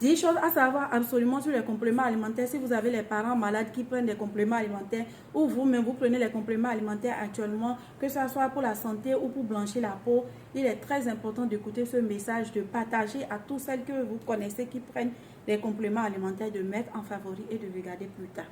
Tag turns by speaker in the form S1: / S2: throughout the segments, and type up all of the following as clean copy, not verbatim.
S1: 10 choses à savoir absolument sur les compléments alimentaires si vous avez les parents malades qui prennent des compléments alimentaires ou vous-même vous prenez les compléments alimentaires actuellement, que ce soit pour la santé ou pour blanchir la peau. Il est très important d'écouter ce message, de partager à tous celles que vous connaissez qui prennent des compléments alimentaires, de mettre en favori et de regarder plus tard.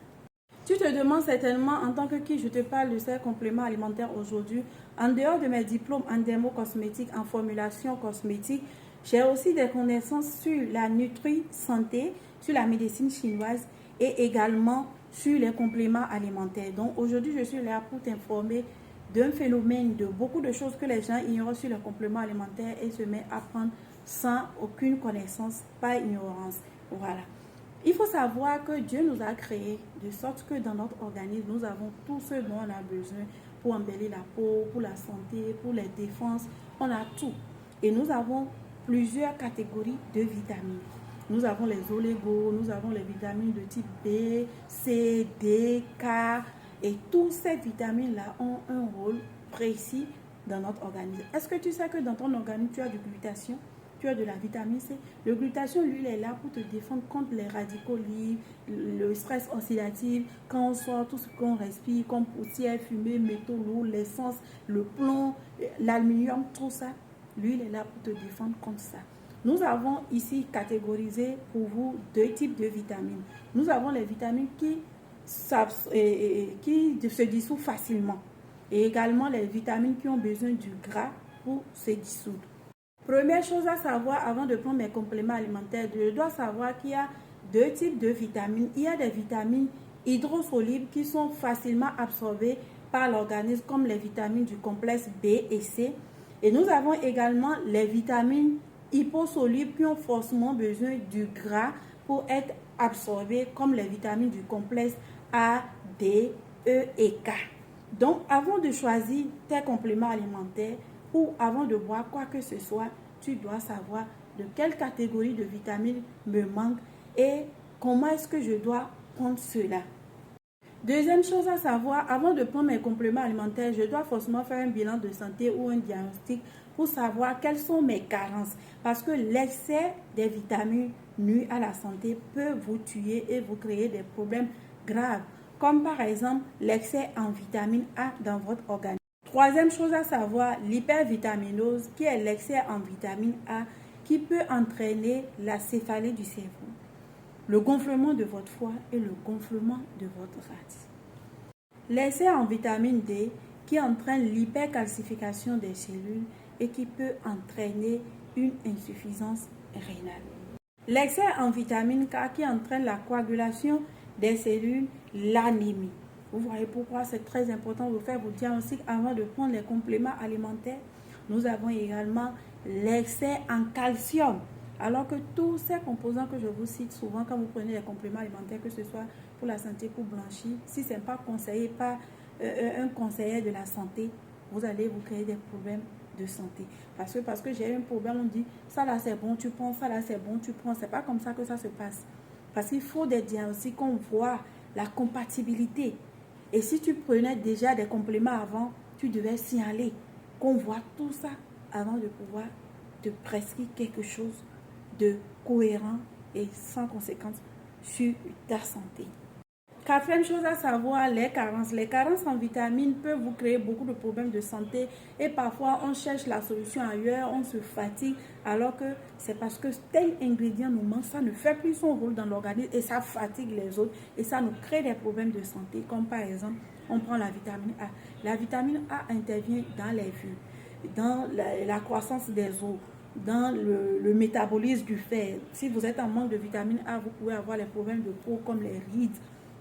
S1: Tu te demandes certainement en tant que qui je te parle de ces compléments alimentaires aujourd'hui. En dehors de mes diplômes en dermocosmétique, en formulation cosmétique, j'ai aussi des connaissances sur la nutri-santé, sur la médecine chinoise et également sur les compléments alimentaires. Donc aujourd'hui, je suis là pour t'informer d'un phénomène, de beaucoup de choses que les gens ignorent sur les compléments alimentaires et se mettent à prendre sans aucune connaissance, pas ignorance. Voilà. Il faut savoir que Dieu nous a créés de sorte que dans notre organisme, nous avons tout ce dont on a besoin pour embellir la peau, pour la santé, pour les défenses. On a tout. Et nous avons plusieurs catégories de vitamines. Nous avons les olégos, nous avons les vitamines de type B, C, D, K. Et toutes ces vitamines-là ont un rôle précis dans notre organisme. Est-ce que tu sais que dans ton organisme, tu as du glutathion? Tu as de la vitamine C. Le glutathion, lui, il est là pour te défendre contre les radicaux libres, le stress oxydatif, quand on sort tout ce qu'on respire, comme poussière, fumée, métaux lourds, l'essence, le plomb, l'aluminium, tout ça. Lui, il est là pour te défendre contre ça. Nous avons ici catégorisé pour vous deux types de vitamines. Nous avons les vitamines qui se dissout facilement et également les vitamines qui ont besoin du gras pour se dissoudre. Première chose à savoir avant de prendre mes compléments alimentaires, je dois savoir qu'il y a deux types de vitamines. Il y a des vitamines hydrosolubles qui sont facilement absorbées par l'organisme comme les vitamines du complexe B et C. Et nous avons également les vitamines hyposolubles qui ont forcément besoin du gras pour être absorbées comme les vitamines du complexe A, D, E et K. Donc avant de choisir tes compléments alimentaires, ou avant de boire quoi que ce soit, tu dois savoir de quelle catégorie de vitamines me manque et comment est-ce que je dois prendre cela. Deuxième chose à savoir, avant de prendre mes compléments alimentaires, je dois forcément faire un bilan de santé ou un diagnostic pour savoir quelles sont mes carences. Parce que l'excès des vitamines nuit à la santé peut vous tuer et vous créer des problèmes graves, comme par exemple l'excès en vitamine A dans votre organisme. Troisième chose à savoir, l'hypervitaminose, qui est l'excès en vitamine A, qui peut entraîner la céphalie du cerveau, le gonflement de votre foie et le gonflement de votre rate. L'excès en vitamine D, qui entraîne l'hypercalcification des cellules et qui peut entraîner une insuffisance rénale. L'excès en vitamine K, qui entraîne la coagulation des cellules, l'anémie. Vous voyez pourquoi c'est très important de faire vos diagnostics avant de prendre les compléments alimentaires. Nous avons également l'excès en calcium. Alors que tous ces composants que je vous cite souvent quand vous prenez les compléments alimentaires, que ce soit pour la santé, pour blanchir, si ce n'est pas conseillé par un conseiller de la santé, vous allez vous créer des problèmes de santé. Parce que j'ai un problème, on dit ça là c'est bon, tu prends, ça là c'est bon, tu prends. C'est pas comme ça que ça se passe. Parce qu'il faut des diagnostics qu'on voit la compatibilité. Et si tu prenais déjà des compléments avant, tu devais signaler qu'on voit tout ça avant de pouvoir te prescrire quelque chose de cohérent et sans conséquence sur ta santé. Quatrième chose à savoir, les carences. Les carences en vitamines peuvent vous créer beaucoup de problèmes de santé et parfois on cherche la solution ailleurs, on se fatigue alors que c'est parce que tel ingrédient nous manque, ça ne fait plus son rôle dans l'organisme et ça fatigue les autres et ça nous crée des problèmes de santé comme par exemple, on prend la vitamine A. La vitamine A intervient dans les vues, dans la croissance des os, dans le métabolisme du fer. Si vous êtes en manque de vitamine A, vous pouvez avoir les problèmes de peau comme les rides,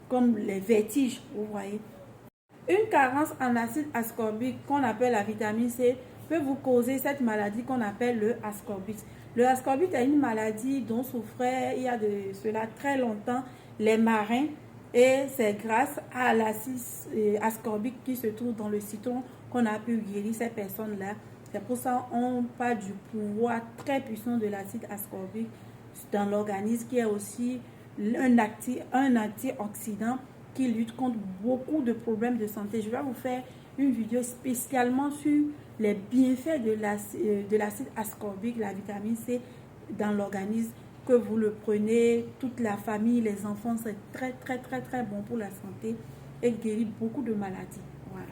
S1: comme les vertiges, vous voyez. Une carence en acide ascorbique qu'on appelle la vitamine C peut vous causer cette maladie qu'on appelle le ascorbite. Le ascorbite est une maladie dont souffraient il y a de cela très longtemps les marins et c'est grâce à l'acide ascorbique qui se trouve dans le citron qu'on a pu guérir ces personnes-là. C'est pour ça qu'on parle du pouvoir très puissant de l'acide ascorbique dans l'organisme qui est aussi un antioxydant qui lutte contre beaucoup de problèmes de santé. Je vais vous faire une vidéo spécialement sur les bienfaits de l'acide ascorbique, la vitamine C dans l'organisme. que vous le prenez, toute la famille, les enfants, c'est très, très, très, très bon pour la santé et guérit beaucoup de maladies. Voilà.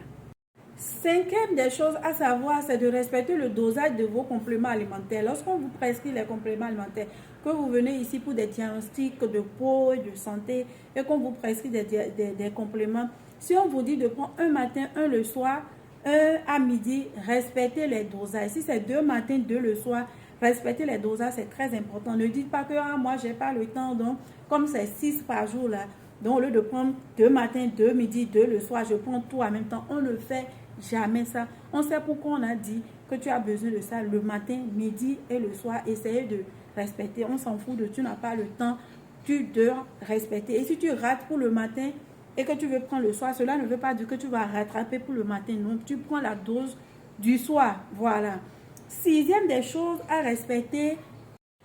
S1: Cinquième des choses à savoir, c'est de respecter le dosage de vos compléments alimentaires. Lorsqu'on vous prescrit les compléments alimentaires, que vous venez ici pour des diagnostics de peau et de santé et qu'on vous prescrit des compléments, si on vous dit de prendre un matin, un le soir, un à midi, respectez les dosages. Si c'est 2 matins, 2 le soir, respectez les dosages, c'est très important. Ne dites pas que moi, je n'ai pas le temps, donc comme c'est 6 par jour là, donc au lieu de prendre 2 matins, 2 midi, 2 le soir, je prends tout en même temps. On ne fait jamais ça. On sait pourquoi on a dit que tu as besoin de ça le matin, midi et le soir. Essayez de respecter. On s'en fout de tu n'as pas le temps. Tu dois respecter. Et si tu rates pour le matin et que tu veux prendre le soir, cela ne veut pas dire que tu vas rattraper pour le matin. Non, tu prends la dose du soir. Voilà. Sixième des choses à respecter,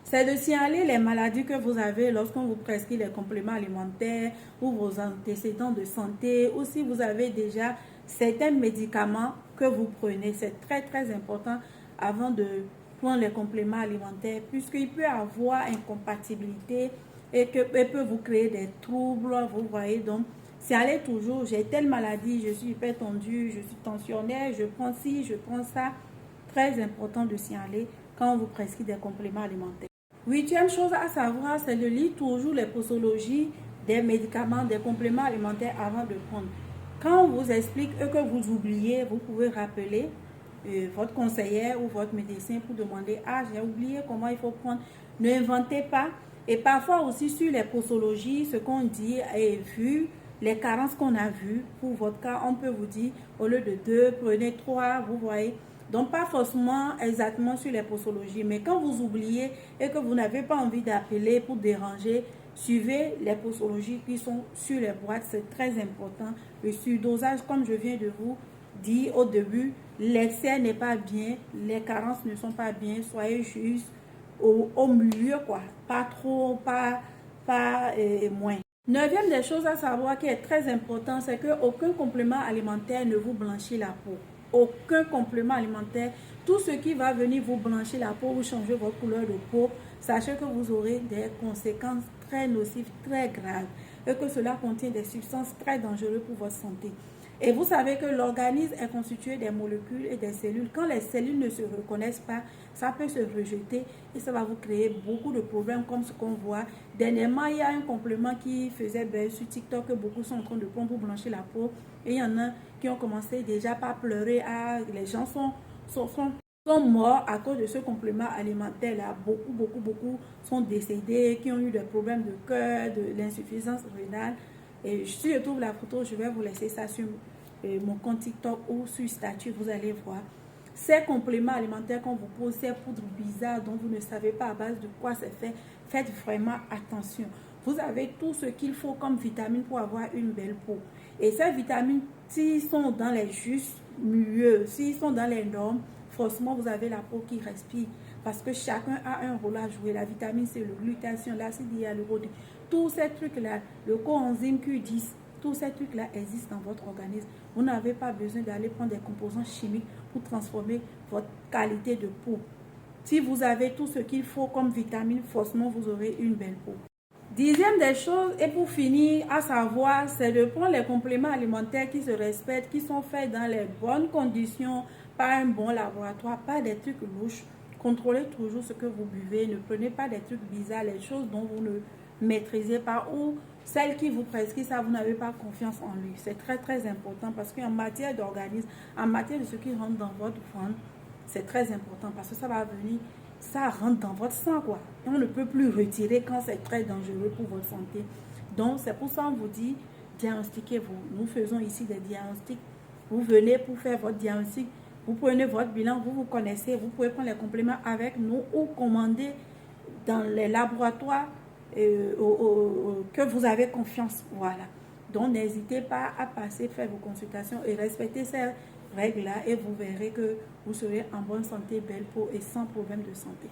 S1: c'est de signaler les maladies que vous avez lorsqu'on vous prescrit les compléments alimentaires ou vos antécédents de santé ou si vous avez déjà certains médicaments que vous prenez. C'est très très important avant de prendre les compléments alimentaires puisqu'il peut y avoir incompatibilité et que peut vous créer des troubles. Vous voyez, donc signalez toujours, j'ai telle maladie, je suis hypertendue, je suis tensionnaire, je prends ci, je prends ça. Très important de signaler quand on vous prescrit des compléments alimentaires. Huitième chose à savoir, c'est de lire toujours les posologies des médicaments, des compléments alimentaires avant de prendre. Quand on vous explique et que vous oubliez, vous pouvez rappeler votre conseillère ou votre médecin pour demander « Ah, j'ai oublié comment il faut prendre ». N'inventez pas. Et parfois aussi sur les posologies, ce qu'on dit est vu, les carences qu'on a vues. Pour votre cas, on peut vous dire au lieu de 2, prenez 3, vous voyez. Donc, pas forcément exactement sur les posologies, mais quand vous oubliez et que vous n'avez pas envie d'appeler pour déranger, suivez les posologies qui sont sur les boîtes, c'est très important. Le surdosage, comme je viens de vous dire au début, l'excès n'est pas bien, les carences ne sont pas bien, soyez juste au milieu, quoi. Pas trop, pas moins. Neuvième des choses à savoir qui est très important, c'est qu'aucun complément alimentaire ne vous blanchit la peau. Aucun complément alimentaire, tout ce qui va venir vous blanchir la peau ou changer votre couleur de peau, sachez que vous aurez des conséquences très nocives, très graves et que cela contient des substances très dangereuses pour votre santé. Et vous savez que l'organisme est constitué des molécules et des cellules. Quand les cellules ne se reconnaissent pas, ça peut se rejeter et ça va vous créer beaucoup de problèmes comme ce qu'on voit. Dernièrement, il y a un complément qui faisait sur TikTok que beaucoup sont en train de prendre pour blanchir la peau. Et il y en a qui ont commencé déjà par pleurer. Ah, les gens sont morts à cause de ce complément alimentaire-là. Beaucoup sont décédés, qui ont eu des problèmes de cœur, de l'insuffisance rénale. Et si je trouve la photo, je vais vous laisser ça sur mon compte TikTok ou sur statut, vous allez voir. Ces compléments alimentaires qu'on vous pose, ces poudres bizarres dont vous ne savez pas à base de quoi c'est fait, faites vraiment attention. Vous avez tout ce qu'il faut comme vitamines pour avoir une belle peau. Et ces vitamines, s'ils sont dans les justes milieux, s'ils sont dans les normes, forcément vous avez la peau qui respire. Parce que chacun a un rôle à jouer. La vitamine C, le glutathion, l'acide hyaluronique, tous ces trucs-là, le coenzyme Q10, tous ces trucs-là existent dans votre organisme. Vous n'avez pas besoin d'aller prendre des composants chimiques pour transformer votre qualité de peau. Si vous avez tout ce qu'il faut comme vitamine, forcément vous aurez une belle peau. Dixième des choses, et pour finir, à savoir, c'est de prendre les compléments alimentaires qui se respectent, qui sont faits dans les bonnes conditions, par un bon laboratoire, pas des trucs louches. Contrôlez toujours ce que vous buvez, ne prenez pas des trucs bizarres, les choses dont vous ne maîtrisez pas ou celles qui vous prescrit ça, vous n'avez pas confiance en lui. C'est très très important parce qu'en matière d'organisme, en matière de ce qui rentre dans votre ventre, c'est très important parce que ça va venir, ça rentre dans votre sang quoi. Et on ne peut plus retirer quand c'est très dangereux pour votre santé. Donc c'est pour ça qu'on vous dit, diagnostiquez-vous. Nous faisons ici des diagnostics. Vous venez pour faire votre diagnostic. Vous prenez votre bilan, vous vous connaissez, vous pouvez prendre les compléments avec nous ou commander dans les laboratoires que vous avez confiance. Voilà. Donc, n'hésitez pas à passer, faire vos consultations et respecter ces règles-là et vous verrez que vous serez en bonne santé, belle peau et sans problème de santé.